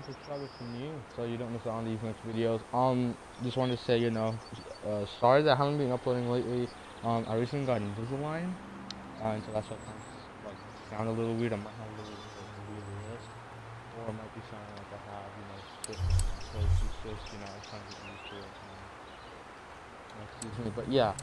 subscribe if you're new, so you don't miss out on these next videos. Just wanted to say, sorry that I haven't been uploading lately. I recently got Invisalign, and so that's what kind of like sound a little weird. I might have a little weird list, or it might be sounding like I have, stiff, voice. It's just, I'm trying to get used to it. Excuse me, but yeah,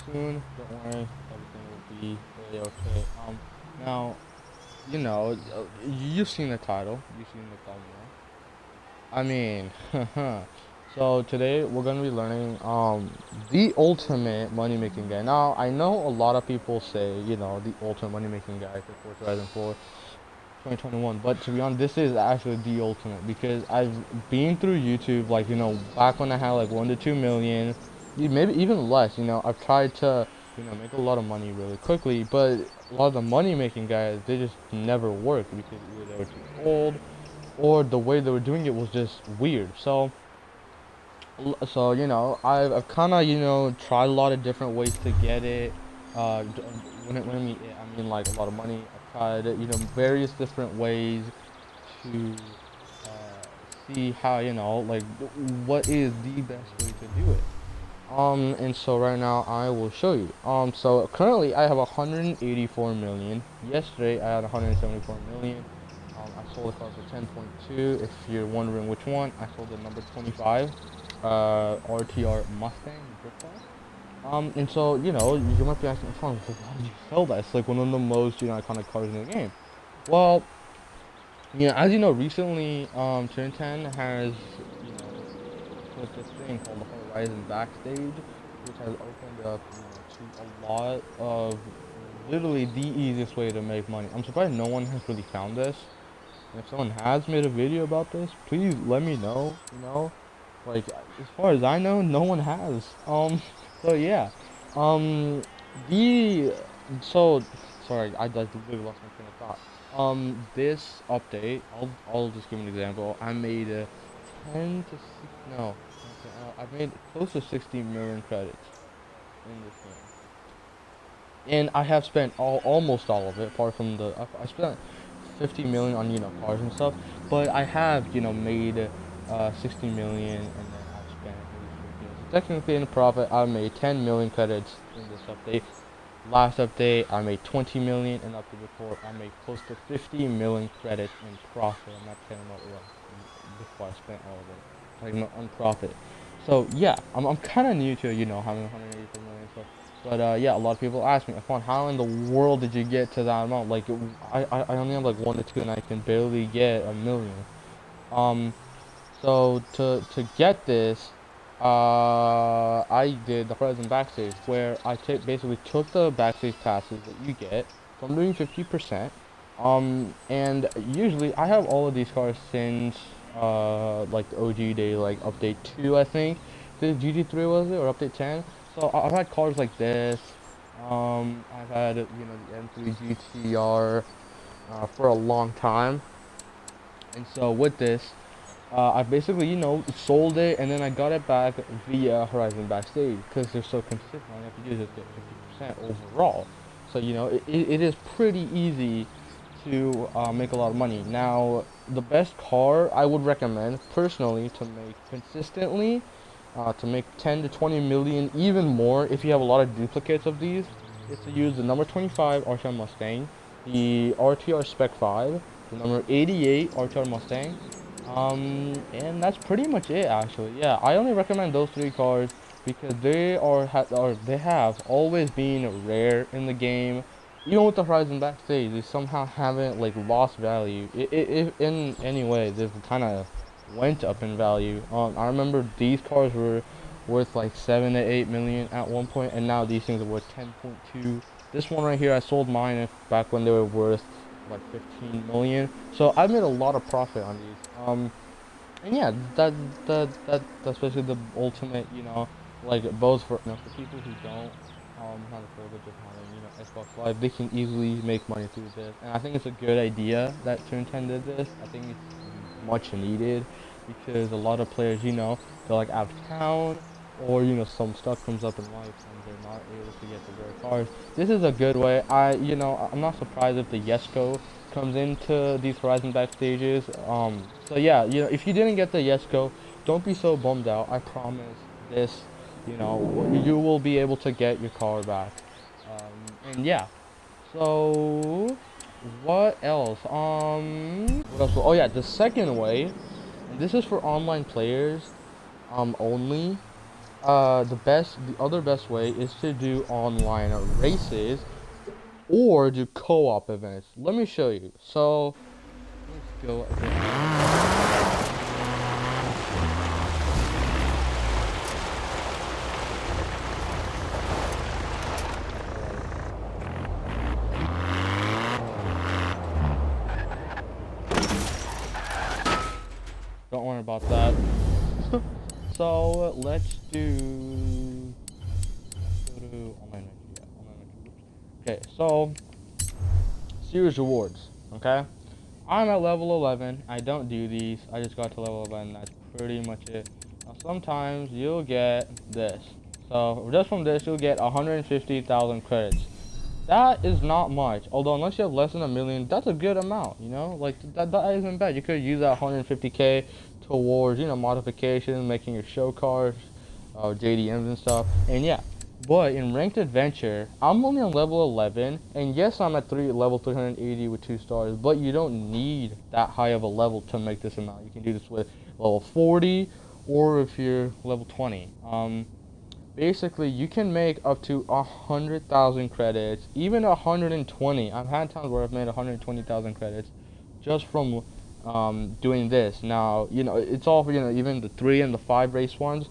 soon. Don't worry, everything will be really okay. Now, you've seen the title, you've seen the thumbnail. I mean, so today we're gonna be learning the ultimate money making guide. Now I know a lot of people say the ultimate money making guide for Forza Horizon 4 2021, but to be honest, this is actually the ultimate because I've been through YouTube like back when I had like 1 to 2 million, maybe even less. I've tried to make a lot of money really quickly, but a lot of the money making guys, they just never work because either they were too old or the way they were doing it was just weird. So I've kind of tried a lot of different ways to get it. When I mean it, I mean like a lot of money. I've tried various different ways to see how like what is the best way to do it. And so right now I will show you. So currently I have 184 million. Yesterday I had 174 million. I sold a car for 10.2. If you're wondering which one, I sold the number 25, RTR Mustang drift car. And so you might be asking, why did you sell that? It's like one of the most iconic cars in the game. Well, as you know, recently, Turn 10 has put this thing called the Horizon Backstage, which has opened up to a lot of literally the easiest way to make money. I'm surprised no one has really found this. And if someone has made a video about this, please let me know. Like as far as I know, no one has. So yeah, um, the so sorry, I literally lost my train of thought. This update, I'll just give an example. I made 10 to 6, no, okay, I made close to 60 million credits in this game, and I have spent almost all of it, apart from I spent 50 million on cars and stuff, but I have made 60 million, and then I've spent maybe 50 million. So technically in profit, I made 10 million credits in this update. Last update I made 20 million, and update before I made close to 50 million credits in profit. I'm not counting about before I spent all of it, like on profit. So yeah, I'm kind of new to having 184 million. So, but yeah, a lot of people ask me, "Afan, how in the world did you get to that amount? Like, I only have like 1 to 2, and I can barely get a million." Um, so to get this, I did the Horizon Backstage, where I basically took the backstage passes that you get from doing 50%. And usually I have all of these cars since like the OG day, like update 2, I think. The GT3 was it, or update 10? So I've had cars like this. I've had the M3 GTR for a long time, and so with this. I basically, sold it, and then I got it back via Horizon Backstage because they're so consistent. All you have to do is just get 50% overall. So, it is pretty easy to make a lot of money. Now, the best car I would recommend personally to make consistently, to make 10 to 20 million, even more if you have a lot of duplicates of these, is to use the number 25 RTR Mustang, the RTR Spec 5, the number 88 RTR Mustang. And that's pretty much it actually. Yeah, I only recommend those 3 cars because they have always been rare in the game. Even with the Horizon Backstage, they somehow haven't like lost value. If in any way, they've kind of went up in value. I remember these cars were worth like 7 to 8 million at one point, and now these things are worth 10.2. This one right here, I sold mine back when they were worth like 15 million. So I made a lot of profit on these. And yeah, that's basically the ultimate, like both for people who don't have the privilege of having Xbox Live, they can easily make money through this. And I think it's a good idea that Turn 10 did this. I think it's much needed because a lot of players, they're like out of town, or some stuff comes up in life and they're not able to get the rare cars. This is a good way. I'm not surprised if the Yesco comes into these Horizon Backstages. So yeah, if you didn't get the yes go, don't be so bummed out. I promise this, you will be able to get your car back. And yeah, so what else? What else? Oh yeah, the second way, and this is for online players, only. The other best way is to do online races or do co-op events. Let me show you. So let's go again. Don't worry about that. So let's do online match. Yeah, online match. Okay, so series rewards. Okay, I'm at level 11. I don't do these. I just got to level 11. That's pretty much it. Now sometimes you'll get this. So just from this, you'll get 150,000 credits. That is not much. Although unless you have less than a million, that's a good amount. Like that isn't bad. You could use that 150K towards modifications, making your show cars, JDMs and stuff. And yeah, but in ranked adventure, I'm only on level 11, and yes, I'm at level 380 with 2 stars. But you don't need that high of a level to make this amount. You can do this with level 40, or if you're level 20. Basically, you can make up to 100,000 credits, even 120. I've had times where I've made 120,000 credits just from doing this. Now, it's all for, even the 3 and the 5 race ones.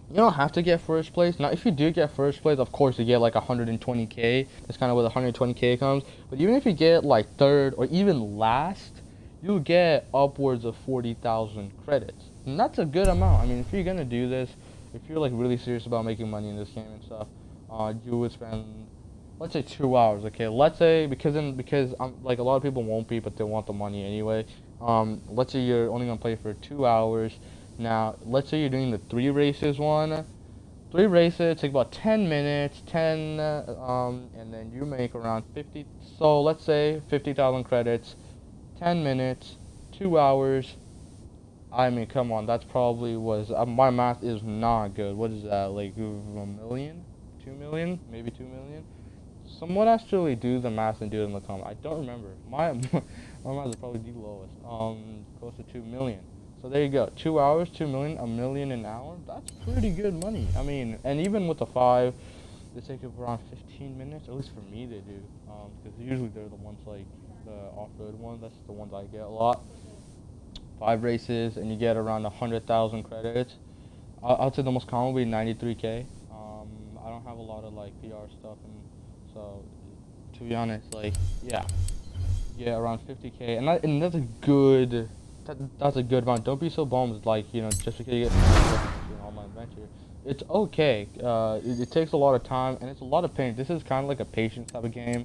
You don't have to get first place. Now, if you do get first place, of course, you get like 120K. That's kind of where the 120K comes. But even if you get like third or even last, you'll get upwards of 40,000 credits. And that's a good amount. I mean, if you're going to do this, if you're like really serious about making money in this game and stuff, you would spend, let's say, 2 hours. Okay, let's say because like a lot of people won't be, but they want the money anyway. Let's say you're only gonna play for 2 hours. Now, let's say you're doing the 3 races one. 3 races take about 10 minutes, and then you make around 50. So let's say 50,000 credits, 10 minutes, 2 hours. I mean, come on, that's probably my math is not good. What is that, like a million? 2 million? Maybe 2 million? Someone actually do the math and do it in the comment. I don't remember. My math is probably the lowest. Close to 2 million. So there you go. 2 hours, 2 million, a million an hour. That's pretty good money. I mean, and even with the 5, they take up around 15 minutes. At least for me, they do. Because usually they're the ones like the off-road ones. That's the ones I get a lot. 5 races, and you get around 100,000 credits. I'd say the most common would be 93K. I don't have a lot of like PR stuff, and so to be honest, like yeah, around 50K, and that's a good. That's a good amount. Don't be so bummed, like, just because you get an online adventure. It's okay. It takes a lot of time, and it's a lot of pain. This is kind of like a patience type of game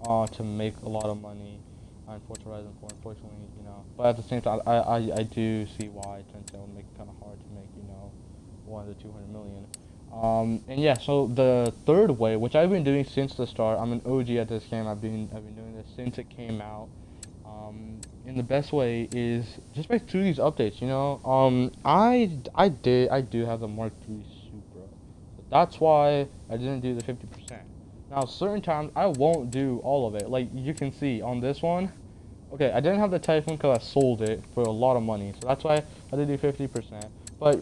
to make a lot of money on Forza Horizon 4, unfortunately, But at the same time, I do see why it turns out to make it kind of hard to make, 1 to 200 million. And yeah, so the third way, which I've been doing since the start, I'm an OG at this game. I've been doing this since it came out. And the best way is just by through these updates, I do have the Mark III Supra. So that's why I didn't do the 50%. Now, certain times I won't do all of it. Like you can see on this one. Okay, I didn't have the Typhoon because I sold it for a lot of money. So that's why I did do 50%. But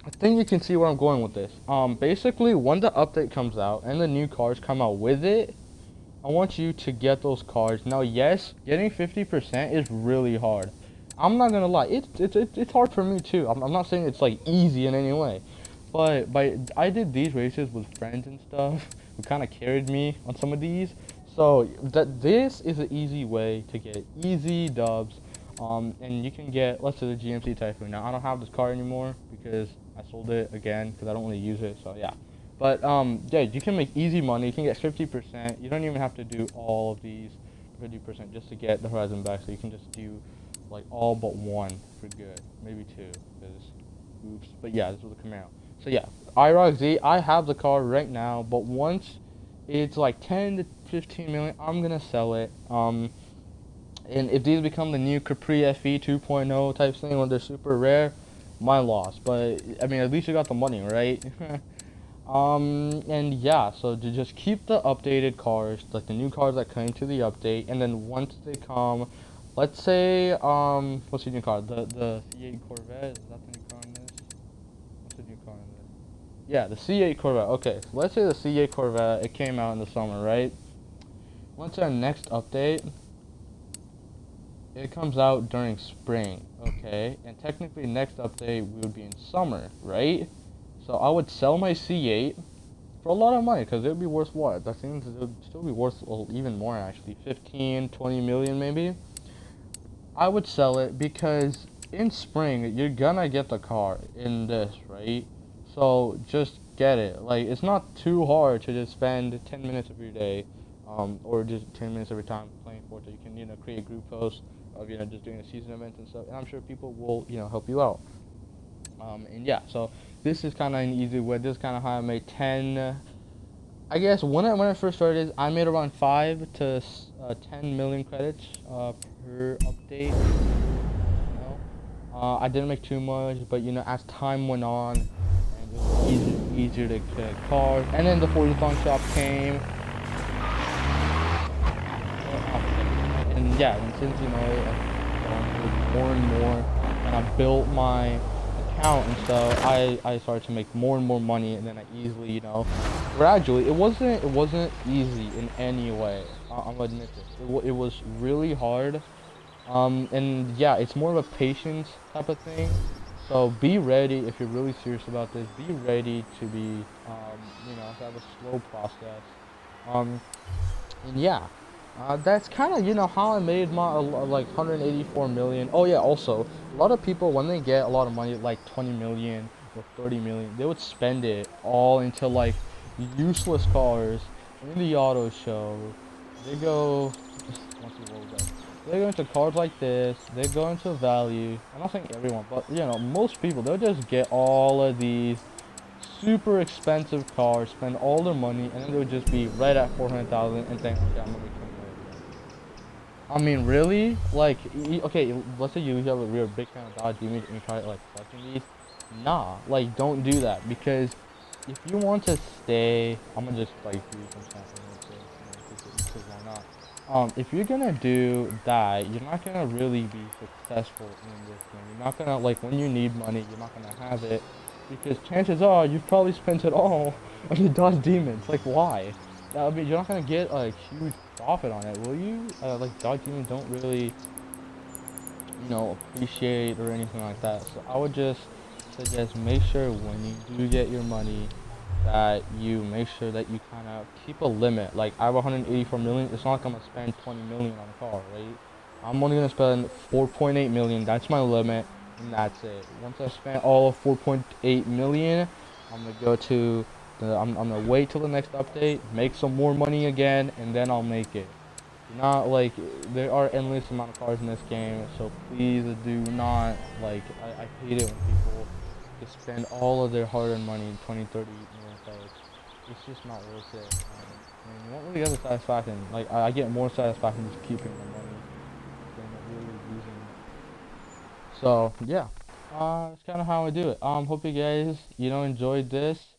I think you can see where I'm going with this. Basically, when the update comes out and the new cars come out with it, I want you to get those cars. Now, yes, getting 50% is really hard. I'm not gonna lie, it's hard for me too. I'm not saying it's like easy in any way, but I did these races with friends and stuff who kind of carried me on some of these. So this is an easy way to get easy dubs. And you can get, let's say, the GMC Typhoon. Now I don't have this car anymore because I sold it again because I don't really use it. So yeah. But yeah, you can make easy money. You can get 50%. You don't even have to do all of these 50% just to get the Horizon back. So you can just do like all but one for good, maybe 2. Because oops. But yeah, this was a Camaro. So yeah, IROC Z. I have the car right now, but once it's like 10 to 15 million, I'm gonna sell it. And if these become the new Capri FE 2.0 type thing when they're super rare, my loss. But I mean, at least you got the money, right? And yeah, so to just keep the updated cars, like the new cars that came to the update, and then once they come, let's say, what's the new car? The C8 Corvette, is that the new car in this? What's the new car in this? Yeah, the C8 Corvette. Okay, so let's say the C8 Corvette, it came out in the summer, right? Once our next update, it comes out during spring, okay? And technically next update we would be in summer, right? So I would sell my C8 for a lot of money because it would be worth what? I think it would still be worth even more actually, 15, 20 million maybe. I would sell it because in spring you're gonna get the car in this, right? So just get it. Like it's not too hard to just spend 10 minutes of your day, or just 10 minutes every time playing Forza. You can create group posts of just doing the season events and stuff, and I'm sure people will help you out. And yeah, so this is kind of an easy way. This is kind of how I made 10. I guess when I first started, I made around 5 to 10 million credits per update. I didn't make too much, but as time went on, and it was easier to get cars. And then the Forza shop came, and yeah, and since more and more, and I built my account and stuff, I started to make more and more money, and then I easily, gradually, it wasn't easy in any way. I'm gonna admit this. It was really hard. And yeah, it's more of a patience type of thing. So be ready if you're really serious about this. Be ready to be, to have a slow process. Um, and yeah, that's kind of how I made my like 184 million. Oh yeah, also a lot of people when they get a lot of money, like 20 million or 30 million, they would spend it all into like useless cars in the auto show. They go once you roll that. They go into cars like this. They go into value. I'm not saying everyone, but most people they'll just get all of these super expensive cars, spend all their money, and then they would just be right at 400,000 and think, okay, I'm gonna make 20 million. I mean, really? Like, okay, let's say you have you're a big fan of Dodge Demons and you try like collecting these. Nah, like, don't do that because if you want to stay, I'm gonna just like do some sampling real quick, because why not? If you're gonna do that, you're not gonna really be successful in this game. You're not gonna like when you need money, you're not gonna have it because chances are you've probably spent it all on the Dodge Demons. Like, why? I mean, you're not gonna get a huge profit on it, will you? Like Dodge Demons don't really, appreciate or anything like that. So I would just suggest make sure when you do get your money that you make sure that you kind of keep a limit. Like I have 184 million. It's not like I'm gonna spend 20 million on a car, right? I'm only gonna spend 4.8 million. That's my limit, and that's it. Once I spend all of 4.8 million, I'm gonna go to I'm gonna wait till the next update, make some more money again, and then I'll make it. Not like there are endless amount of cars in this game, so please do not like. I hate it when people just spend all of their hard-earned money in 20, 30 million cars. It's just not worth it. And you won't really get the satisfaction. Like I get more satisfaction just keeping the money than really losing it. So yeah, that's kind of how I do it. Hope you guys enjoyed this.